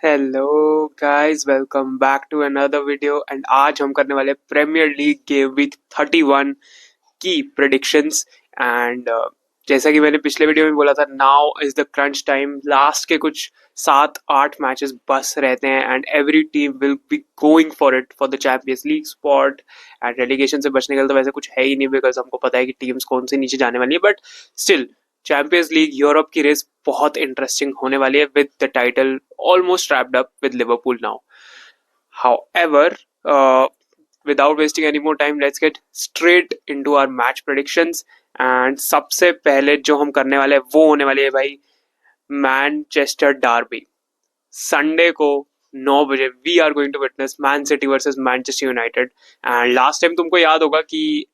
Hello guys, welcome back to another video. And आज हम करने वाले प्रीमियर लीग गेम वीक 31 की प्रेडिक्शंस। एंड जैसा कि मैंने पिछले वीडियो में बोला था, now is the crunch time. Last के कुछ 7-8 मैचेस बस रहते हैं and every team will be going for it for the champions league spot. And relegation से बचने के लिए तो वैसे कुछ है ही नहीं, बिकॉज हमको पता है कि टीम्स कौन सी नीचे जाने वाली है। But still champions league Europe की रेस बहुत इंटरेस्टिंग होने वाली है, with the title almost wrapped up with Liverpool now. However, without wasting any more time, let's get straight into our match predictions. And सबसे पहले जो हम करने वाले हैं वो होने वाली है भाई, मैनचेस्टर डार्बी। संडे को 9 बजे we are going to witness Man City versus Manchester United. And last time तुमको याद होगा कि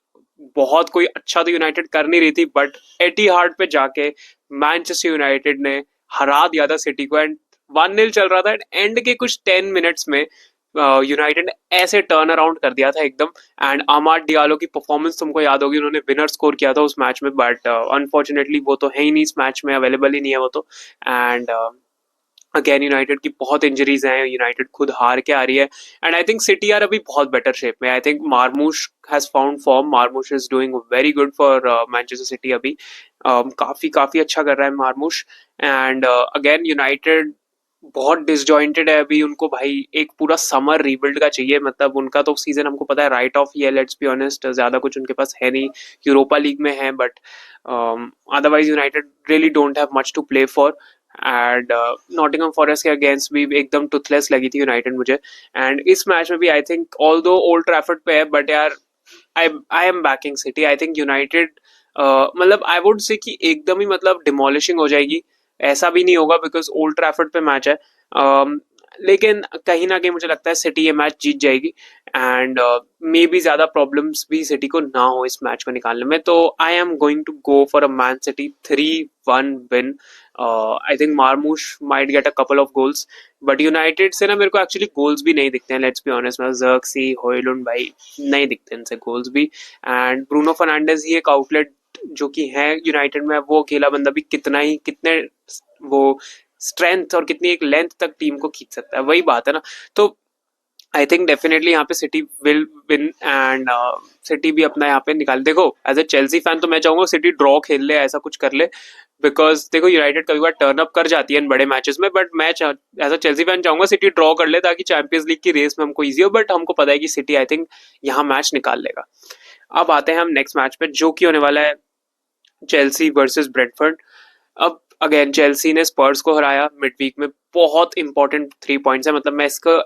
बहुत कोई अच्छा तो यूनाइटेड कर नहीं रही थी, बट एटीहाड पे जाके मैनचेस्टर यूनाइटेड ने हरा दिया था सिटी को। एंड 1-0 चल रहा था एंड एंड के कुछ 10 मिनट्स में यूनाइटेड ने ऐसे टर्न अराउंड कर दिया था एकदम। एंड अमाद डियालो की परफॉर्मेंस तुमको याद होगी, उन्होंने विनर स्कोर किया था उस मैच में। बट अनफॉर्चुनेटली वो तो है ही नहीं, इस मैच में अवेलेबल ही नहीं है वो तो। एंड अगेन यूनाइटेड की बहुत इंजरीज हैं, यूनाइटेड खुद हार के आ रही है। एंड आई थिंक सिटी यार अभी बहुत बेटर शेप में। आई think मार्मूश has found form, मार्मूश is doing very good for Manchester city अभी। काफी काफी अच्छा कर रहा है मार्मूश। एंड अगेन यूनाइटेड बहुत डिसजॉइंटेड है अभी, उनको भाई एक पूरा समर रीबिल्ड का चाहिए। मतलब उनका तो सीजन हमको पता है राइट ऑफ ही है, लेट्स बी ऑनेस्ट, ज्यादा कुछ उनके पास है नहीं। यूरोपा लीग में है, but otherwise United really don't have much to play for. And Nottingham Forest के अगेंस्ट भी एकदम टुथलेस लगी थी यूनाइटेड मुझे। एंड इस मैच में भी आई थिंक ऑल दो ओल्ड ट्रैफर्ड पे है, बट यार I am banking city. I think United मतलब आई वुड से कि एकदम ही मतलब डिमोलिशिंग हो जाएगी, ऐसा भी नहीं होगा बिकॉज ओल्ड ट्रैफर्ड पे मैच है। लेकिन कहीं ना कहीं मुझे लगता है सिटी ये मैच जीत जाएगी। एंड मे बी ज्यादा प्रॉब्लम्स भी सिटी को ना हो इस मैच को निकालने में। तो I am going to go for a Man City 3-1 win. I think Marmoush might get a couple of goals, but United से ना मेरे को एक्चुअली गोल्स भी नहीं दिखते हैं, लेट्स बी ऑनेस्ट। मतलब जर्क्सी, होयलुंड भाई नहीं दिखते इनसे गोल्स भी। एंड ब्रूनो फर्नांडेज ही एक आउटलेट जो कि है यूनाइटेड में, वो अकेला बंदा भी कितना ही कितने वो स्ट्रेंथ और कितनी एक लेंथ तक टीम को खींच सकता है, वही बात है ना। तो आई थिंक डेफिनेटली यहाँ पे city will win. And city भी अपना यहाँ पे निकाल। देखो एज ए चेल्सी फैन तो मैं चाहूंगा सिटी ड्रॉ खेल ले, ऐसा कुछ कर ले। बिकॉज देखो यूनाइटेड कभी बार टर्न अप कर जाती है इन बड़े मैचेस में, बट मैं एज अ चेल्सी फैन चाहूंगा सिटी ड्रॉ कर ले, ताकि चैंपियंस लीग की रेस में हमको ईजी हो। बट हमको पता है कि सिटी आई थिंक यहाँ मैच निकाल लेगा। अब आते हैं हम नेक्स्ट मैच पे, जो कि होने वाला है चेल्सी वर्सेस ब्रेंटफोर्ड। अब अगेन चेल्सी ने स्पर्स को हराया मिड वीक में, बहुत इंपॉर्टेंट 3 पॉइंट्स है। मतलब मैं इसका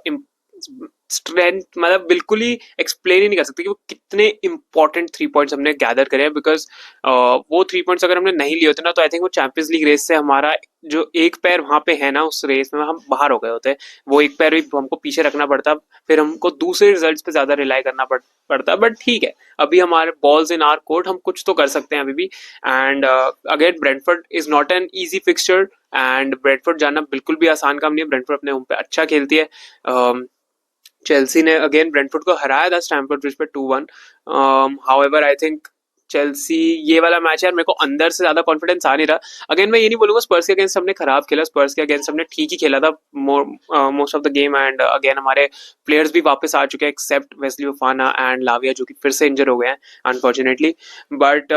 स्ट्रेंथ मतलब बिल्कुल ही एक्सप्लेन ही नहीं कर सकते कि वो कितने इंपॉर्टेंट 3 पॉइंट्स हमने गैदर करे हैं। बिकॉज वो 3 पॉइंट्स अगर हमने नहीं लिए होते ना, तो आई थिंक वो चैंपियंस लीग रेस से हमारा जो एक पैर वहां पे है ना, उस रेस में हम बाहर हो गए होते। वो एक पैर भी हमको पीछे रखना पड़ता, फिर हमको दूसरे रिजल्ट्स पे ज्यादा रिलाई करना पड़ता। बट ठीक है, अभी हमारे बॉल्स इन आर कोर्ट, हम कुछ तो कर सकते हैं अभी भी। And again Brentford is not an easy fixture. And Brentford जाना बिल्कुल भी आसान काम नहीं है, ब्रेंटफोर्ड अपने होम पे अच्छा खेलती है। चेल्सी ने अगेन ब्रेंटफोर्ड को हराया था स्टैमफोर्ड ब्रिज पे 2-1। हाउएवर आई थिंक चेल्सी ये वाला मैच यार मेरे को अंदर से ज्यादा कॉन्फिडेंस आ नहीं रहा। अगेन मैं ये नहीं बोलूंगा स्पर्स के अगेंस्ट हमने खराब खेला, स्पर्स के अगेंस्ट हमने ठीक ही खेला था most of the game. And again हमारे प्लेयर्स भी वापस आ चुके हैं एक्सेप्ट वेस्ली फोफाना एंड लाविया, जो कि फिर से इंजर हो गए हैं अनफॉर्चुनेटली। बट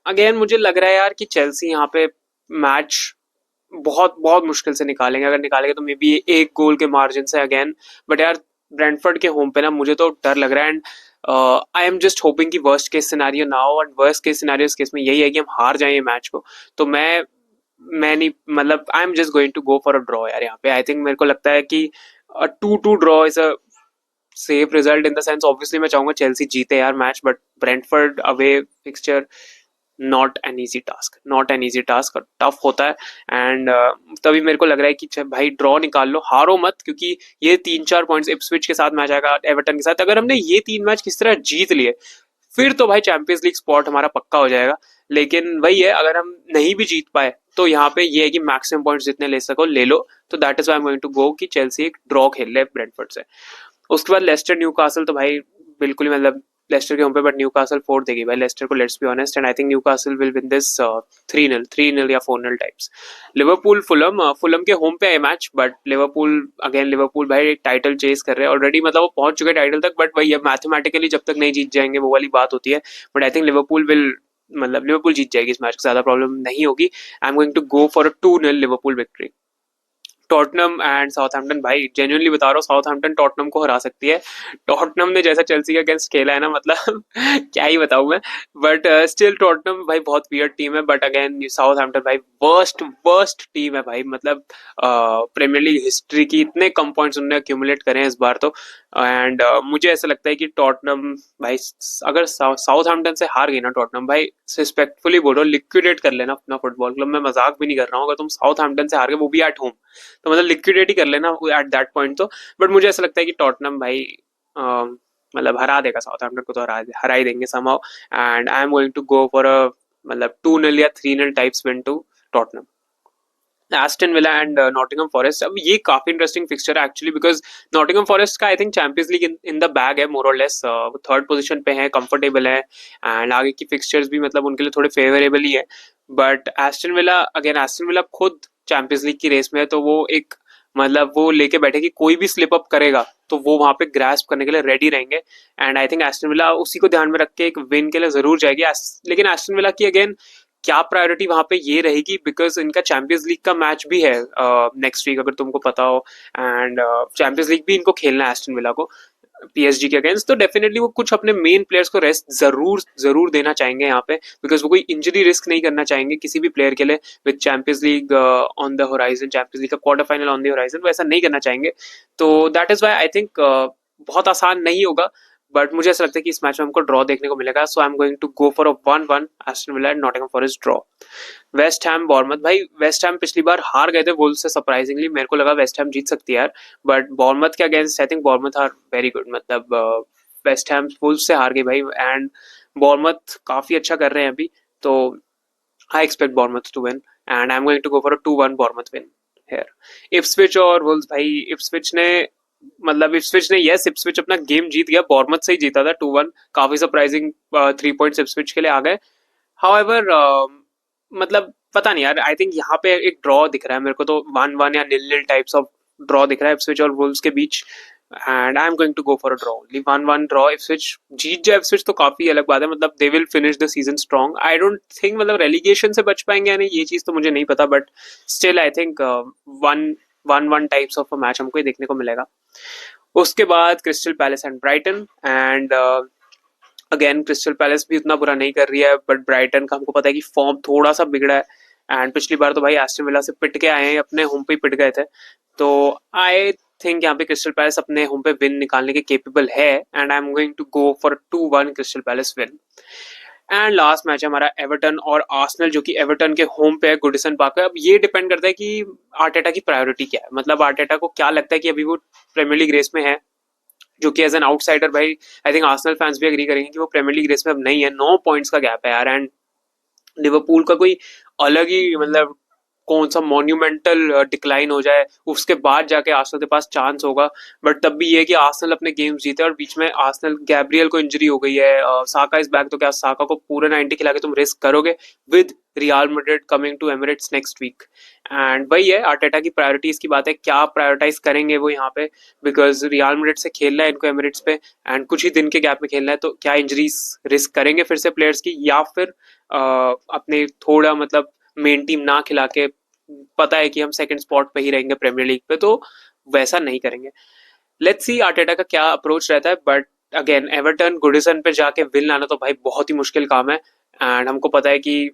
अगेन मुझे लग रहा है यार कि चेल्सी यहाँ पे मैच बहुत बहुत मुश्किल से निकालेंगे। अगर निकालेंगे तो मे बी एक गोल के मार्जिन से अगेन। बट यार ब्रेंटफोर्ड के होम पे ना मुझे तो डर लग रहा है। And I am just hoping कि वर्स्ट केस सिनेरियो ना हो। एंड वर्स्ट केस सिनेरियो इस केस में यही है कि हम हार जाए ये मैच को। तो मैं नहीं, मतलब I am just going to go for a draw यार यहाँ पे। आई थिंक मेरे को लगता है कि 2-2 draw is a safe result in the sense. Obviously मैं चाहूंगा चेल्सी जीते यार match, but Brentford away fixture not an easy task, not an easy task, tough होता है। एंड तभी मेरे को लग रहा है कि भाई ड्रॉ निकाल लो, हारो मत, क्योंकि ये 3-4 पॉइंट्स इप्सविच के साथ मैच आएगा, एवर्टन के साथ। अगर हमने ये 3 मैच किस तरह जीत लिए, फिर तो भाई चैंपियंस लीग स्पॉट हमारा पक्का हो जाएगा। लेकिन वही है, अगर हम नहीं भी जीत पाए तो यहाँ पे ये है कि मैक्सिमम पॉइंट्स जितने ले सको ले लो। तो that is why I am going to go कि चेल्सी एक ड्रॉ खेल ले ब्रेंटफोर्ड से। उसके बाद लेस्टर न्यूकासल तो भाई बिल्कुल ही मतलब लेस्टर के होम पे, बट न्यूकासल 4 देगी भाई लेस्टर को, let's be honest, and I think Newcastle will win this 3-0 या 4-0 टाइप्स। लिवरपूल फुलम, फुलम के होम पे है match, but Liverpool again, Liverpool भाई टाइटल चेस कर रहे हैं ऑलरेडी, मतलब वो पहुंच चुके टाइटल तक, बट वही मैथमेटिकली जब तक नहीं जीत जाएंगे वो वाली बात होती है, but I think Liverpool will, मतलब लिवरपूल जीत जाएगी इस मैच, ज्यादा प्रॉब्लम नहीं होगी। I am going to go for a 2-0 Liverpool victory. Tottenham and Southampton, भाई जेन्युइनली बता रहा हूँ, साउथहैम्पटन टॉटनम को हरा सकती है। टॉटनम ने जैसा चेल्सी के अगेंस्ट खेला है ना, मतलब क्या ही बताऊं मैं, बट स्टिल टॉटनम भाई बहुत वियर्ड टीम है, बट अगेन साउथहैम्पटन भाई वर्स्ट वर्स्ट टीम है भाई, मतलब प्रीमियर लीग हिस्ट्री की इतने कम पॉइंट्स उन्होंने अक्यूमुलेट करे हैं इस बार तो, एंड मुझे ऐसा लगता है कि टॉटनम भाई, अगर साउथहैम्पटन से हार गई ना टॉटनम भाई, रिस्पेक्टफुली बोलो लिक्विडेट कर लेना अपना फुटबॉल क्लब, मैं मजाक भी नहीं कर रहा हूँ, अगर तुम साउथहैम्पटन से हार गए वो भी एट होम, तो मतलब लिक्विडेट ही कर लेना एट दैट पॉइंट तो, बट मुझे ऐसा लगता है कि टॉटनम भाई मतलब हरा देगा साउथहैम्पटन को, तो हरा ही देंगे somehow, and I am going to go for a मतलब 2-0 या 3-0 types win to Tottenham. Aston Villa and Nottingham Forest, अब ये काफी इंटरेस्टिंग फिक्सचर है एक्चुअली, बिकॉज नॉटिंघम फॉरेस्ट का I think Champions League in the bag है more और less, वो थर्ड पोजीशन पे है, कंफर्टेबल है, एंड आगे की फिक्सचर्स भी मतलब उनके लिए थोड़े फेवरेबल ही है, but Aston villa, again Aston villa खुद चैंपियंस लीग की रेस में है, तो वो एक मतलब वो लेके बैठे कि कोई भी स्लिप अप करेगा तो वो वहां पे ग्रास्प करने के लिए रेडी रहेंगे, and I think Aston villa उसी को ध्यान में रख के एक विन के लिए जरूर जाएगी। लेकिन एस्टन विला की अगेन क्या प्रायोरिटी वहां पे ये रहेगी, बिकॉज इनका चैंपियंस लीग का मैच भी है नेक्स्ट वीक, अगर तुमको पता हो, एंड चैंपियंस लीग भी इनको खेलना है एस्टन विला को पीएसजी के अगेंस्ट, तो डेफिनेटली वो कुछ अपने मेन प्लेयर्स को रेस्ट जरूर जरूर देना चाहेंगे यहाँ पे, बिकॉज वो कोई इंजरी रिस्क नहीं करना चाहेंगे किसी भी प्लेयर के लिए, with Champions League on the horizon, Champions League का quarter final on the horizon, वो ऐसा नहीं करना चाहेंगे, तो that is why I think बहुत आसान नहीं होगा, बट मुझे ऐसा लगता है कि इस मैच में हमको ड्रॉ देखने को मिलेगा, so I am going to go for a 1-1 Aston Villa and Nottingham Forest draw. West Ham Bournemouth, भाई वेस्ट हैम पिछली बार हार गए थे वुल्व्स से, सरप्राइजिंगली मेरे को लगा वेस्ट हैम जीत सकती है यार, बट बॉर्मथ के against I think Bournemouth are very good, मतलब वेस्ट हैम वुल्व्स से हार गई भाई, एंड बॉर्मथ काफी अच्छा कर रहे हैं अभी, तो I expect Bournemouth to win, and I am going to go for a 2-1 Bournemouth win here. Ipswich और वुल्व्स, भाई इप्सविच ने, मतलब इप्सविच ने, यस इप्सविच अपना गेम जीत गया, बॉर्मथ से ही जीता था 2-1, काफी सरप्राइजिंग 3 पॉइंट्स इप्सविच के लिए आ गए। हाउएवर मतलब पता नहीं यार, आई थिंक यहाँ पे एक ड्रॉ दिख रहा है मेरे को, तो 1-1 या 0-0 टाइप्स ऑफ ड्रॉ दिख रहा है इप्सविच और वुल्व्स के बीच, and I am going to go for a draw, only 1-1 draw. Ipswich जीत जाए इप्सविच तो काफी अलग बात है, मतलब they will finish the season strong, I don't think मतलब रेलीगेशन से बच पाएंगे या नहीं ये चीज तो मुझे नहीं पता, but still I think 1-1 types of a match हमको ये देखने को मिलेगा। उसके बाद Crystal Palace and Brighton, and again Crystal Palace भी उतना बुरा नहीं कर रही है, बट ब्राइटन का हमको पता है कि फॉर्म थोड़ा सा बिगड़ा है, एंड पिछली बार तो भाई एस्टन विला से पिट के आए हैं, अपने होम पे पिट गए थे, तो आई थिंक यहाँ पे क्रिस्टल पैलेस अपने होम पे विन निकालने के केपेबल है, and I am going to go for 2-1 Crystal Palace win. And last match है हमारा एवर्टन और आर्सेनल, जो कि एवर्टन के होम पे है, गुडिसन पार्क है। अब ये डिपेंड करता है कि आर्टेटा की प्रायोरिटी क्या है, मतलब आर्टेटा को क्या लगता है कि अभी वो प्रीमियर लीग रेस में है, जो कि एज एन आउटसाइडर भाई आई थिंक आर्सेनल फैंस भी एग्री करेंगे कि वो प्रीमियर लीग रेस में अब नहीं है, 9 पॉइंट्स का गैप है यार, एंड लिवरपूल का कोई अलग ही मतलब कौन सा मॉन्यूमेंटल डिक्लाइन हो जाए उसके बाद जाके आर्सेनल के पास चांस होगा, बट तब भी ये है कि आर्सेनल अपने गेम्स जीते, और बीच में आर्सेनल गैब्रियल को इंजरी हो गई है, साका इज बैक, तो क्या साका को पूरे 90 खिला के तुम रिस्क करोगे with Real Madrid coming to Emirates next week, and वही है आर्टेटा की प्रायोरिटीज की बात है, क्या प्रायोरिटाइज करेंगे वो यहाँ पे, बिकॉज रियल मैड्रिड से खेलना है इनको एमिरेट्स पे, एंड कुछ ही दिन के गैप में खेलना है, तो क्या इंजरीज रिस्क करेंगे फिर से प्लेयर्स की, या फिर अपने थोड़ा मतलब मेन टीम ना खिला के, पता है कि हम सेकंड स्पॉट पे ही रहेंगे प्रीमियर लीग पे, तो वैसा नहीं करेंगे। लेट्स सी आर्टेटा का क्या अप्रोच रहता है, बट अगेन एवर्टन गुडिसन पे जाके विन लाना तो भाई बहुत ही मुश्किल काम है, एंड हमको पता है कि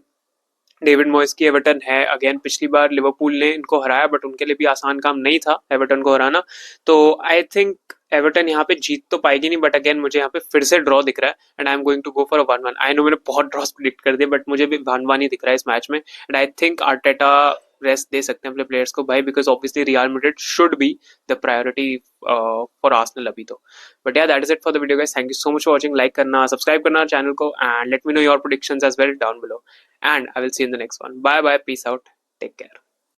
डेविड मॉयस की एवर्टन है, अगेन पिछली बार लिवरपूल ने इनको हराया, बट उनके लिए भी आसान काम नहीं था एवर्टन को हराना, तो आई थिंक एवर्टन यहाँ पे जीत तो पाएगी नहीं, बट अगेन मुझे यहाँ पे फिर से ड्रॉ दिख रहा है, and I am going to go for a 1-1। I know मैंने बहुत ड्रॉस प्रिडिक्ट कर दिए, बट मुझे भी 1-1 ही दिख रहा है इस मैच में, and I think Arteta rest दे सकते हैं अपने प्लेयर्स को भाई, because obviously Real Madrid should be the priority for Arsenal अभी तो। But yeah that is it for the video guys, thank you so much for watching, like करना, subscribe करना चैनल को, and let me know your predictions as well down below, and I will see you in the next one. Bye bye, peace out, take care.